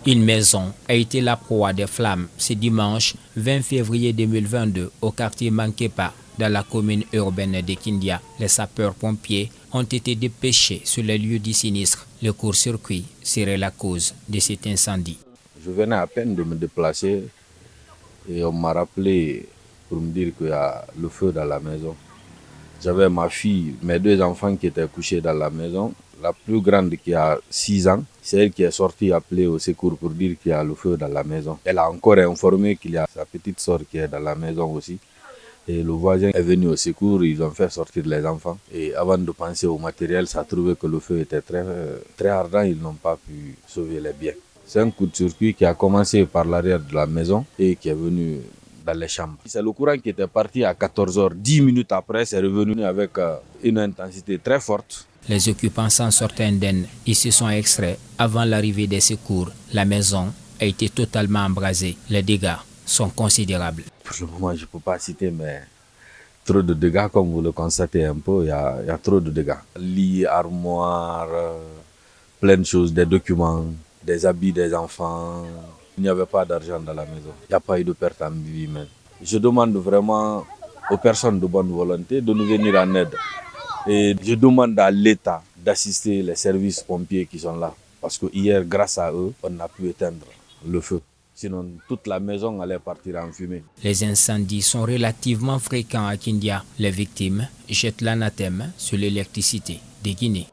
Une maison a été la proie des flammes ce dimanche 20 février 2022 au quartier Mankepa, dans la commune urbaine de Kindia. Les sapeurs-pompiers ont été dépêchés sur les lieux du sinistre. Le court-circuit serait la cause de cet incendie. Je venais à peine de me déplacer et on m'a rappelé pour me dire qu'il y a le feu dans la maison. J'avais ma fille, mes deux enfants qui étaient couchés dans la maison. La plus grande qui a 6 ans, c'est elle qui est sortie appeler au secours pour dire qu'il y a le feu dans la maison. Elle a encore informé qu'il y a sa petite soeur qui est dans la maison aussi. Et le voisin est venu au secours, ils ont fait sortir les enfants. Et avant de penser au matériel, ça a trouvé que le feu était très ardent, ils n'ont pas pu sauver les biens. C'est un coup de circuit qui a commencé par l'arrière de la maison et qui est venu dans les chambres. C'est le courant qui était parti à 14 h. 10 minutes après, c'est revenu avec une intensité très forte. Les occupants s'en sortent indemnes. Ils se sont extraits avant l'arrivée des secours. La maison a été totalement embrasée. Les dégâts sont considérables. Pour le moment, je ne peux pas citer, mais trop de dégâts, comme vous le constatez un peu, il y a trop de dégâts. Lits, armoires, plein de choses, des documents, des habits des enfants. Il n'y avait pas d'argent dans la maison. Il n'y a pas eu de perte en vie humaine. Je demande vraiment aux personnes de bonne volonté de nous venir en aide. Et je demande à l'État d'assister les services pompiers qui sont là. Parce que hier, grâce à eux, on a pu éteindre le feu. Sinon, toute la maison allait partir en fumée. Les incendies sont relativement fréquents à Kindia. Les victimes jettent l'anathème sur l'électricité de Guinée.